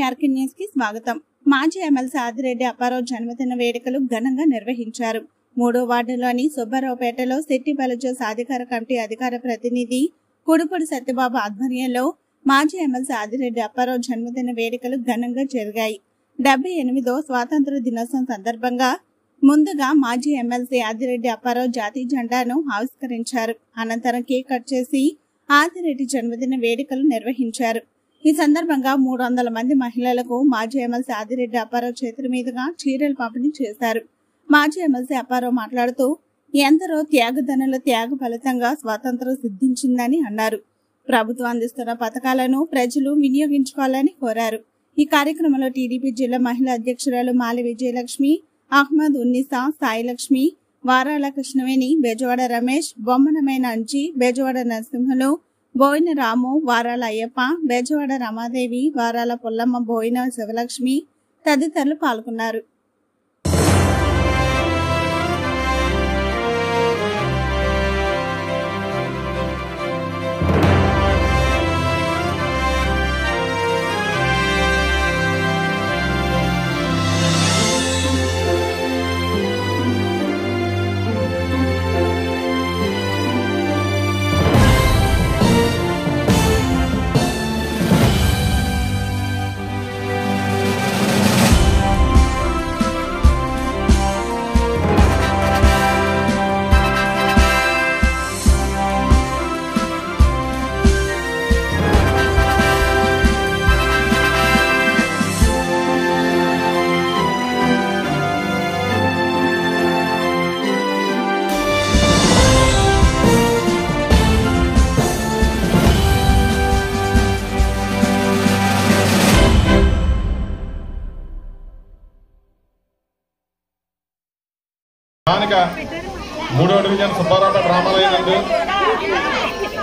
RK news కి స్వాగతం. మాజీ ఎమ్మెల్సీ ఆదిరెడ్డి అప్పారావు జన్మదిన వేడుకలు ఘనంగా నిర్వహించారు. 3వ వార్డులోని సుబ్బారావుపేటలో సిటీ బలజ సాధికార కమిటీ అధికార ప్రతినిధి కుడుపూడి సత్యబాబు ఆధ్వర్యంలో మాజీ ఎమ్మెల్సీ ఆదిరెడ్డి అప్పారావు జన్మదిన వేడుకలు ఘనంగా జరిగాయి. 78వ స్వాతంత్ర దినోత్సవం సందర్భంగా ముందుగా మాజీ ఎమ్మెల్సీ ఆదిరెడ్డి అప్పారావు జాతీయ జెండాను ఆవిష్కరించారు. అనంతరం కేక్ కట్ చేసి ఆదిరెడ్డి జన్మదిన వేడుకలు నిర్వహించారు. ఈ సందర్భంగా 300 మంది మహిళలకు మాజీ ఎమ్మెల్సీ ఆదిరెడ్డి అప్పారావు చేతుల మీదుగా చీరలు పంపిణీ చేశారు. మాజీ ఎమ్మెల్సీ అప్పారావు మాట్లాడుతూ ఎందరో త్యాగదనుల త్యాగ ఫలితంగా స్వాతంత్రం సిద్ధించిందని అన్నారు. ప్రభుత్వం అందిస్తున్న పథకాలను ప్రజలు వినియోగించుకోవాలని కోరారు. ఈ కార్యక్రమంలో టీడీపీ జిల్లా మహిళా అధ్యక్షురాలు మాలి విజయలక్ష్మి, అహ్మద్ ఉన్నీసా, సాయిలక్ష్మి, వారాల కృష్ణవేణి, బెజవాడ రమేష్, బొమ్మనమైన అంజి, బెజవాడ నరసింహలు, బోయిన రాము, వారాల అయ్యప్ప, బెజవాడ రమాదేవి, వారాల పుల్లమ్మ, బోయిన శివలక్ష్మి తదితరులు పాల్గొన్నారు. స్థానిక 3వ డివిజన్ సుబ్బారావుపేట రామాలయం నందు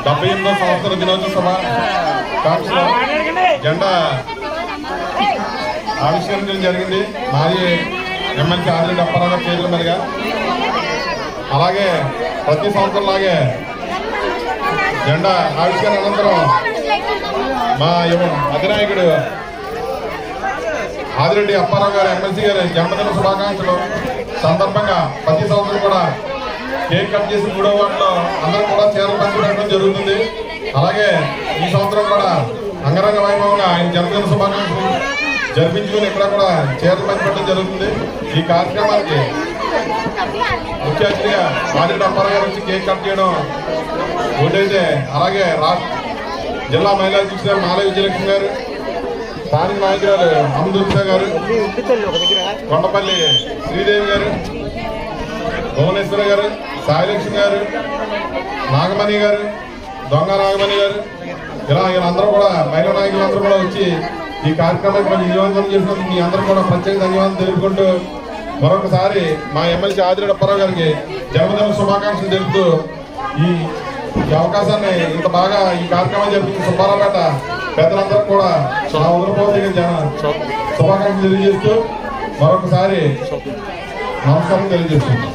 78వ సంవత్సర దినోత్సవ కాంక్షలో జెండా ఆవిష్కరించడం జరిగింది. మాజీ ఎమ్మెల్సీ ఆదిరెడ్డి అప్పారావు చేతుల మీదుగా. అలాగే ప్రతి సంవత్సరం లాగే జెండా ఆవిష్కరణ అనంతరం మా అధినాయకుడు ఆదిరెడ్డి అప్పారావు గారు ఎమ్మెల్సీ గారి జన్మదిన శుభాకాంక్షలు సందర్భంగా ప్రతి సంవత్సరం కూడా కేక్ కట్ చేసి 3వ వార్డులో అందరూ కూడా చీరలు పంచిపెట్టడం జరుగుతుంది. అలాగే ఈ సంవత్సరం కూడా అంగరంగ వైభవంగా ఆయన జన్మదిన శుభాకాంక్షలు జరిపించుకుని ఇక్కడ కూడా చీరలు పంచిపెట్టడం జరుగుతుంది. ఈ కార్యక్రమానికి ముఖ్య అతిథిగా ఆదిరెడ్డి అప్పారావు గారు వచ్చి కేక్ కట్ చేయడం ఒకటైతే, అలాగే జిల్లా మహిళా అధ్యక్షురాలు మాల విజయలక్ష్మి గారు, స్థానిక నాయకురాలు అమృత గారు, కొండపల్లి శ్రీదేవి గారు, భువనేశ్వర గారు, సాయిలక్ష్మి గారు, నాగమణి గారు, దొంగ నాగమణి గారు, ఇలా వీళ్ళందరూ కూడా మహిళా నాయకులందరూ కూడా వచ్చి ఈ కార్యక్రమానికి విజయవంతం చేసినందుకు మీ అందరూ కూడా ప్రత్యేక ధన్యవాదాలు తెలుపుకుంటూ మరొకసారి మా ఎమ్మెల్సీ ఆదిరెడ్డి అప్పారావు గారికి జన్మదిన శుభాకాంక్షలు తెలుపుతూ ఈ అవకాశాన్ని ఇంత బాగా ఈ కార్యక్రమం జరిపించిన సుబ్బారావుపేట పెద్దలందరూ కూడా నా ఉదరపోతే శుభాకాంక్షలు తెలియజేస్తూ మరొకసారి నమస్కారం తెలియజేస్తున్నాను.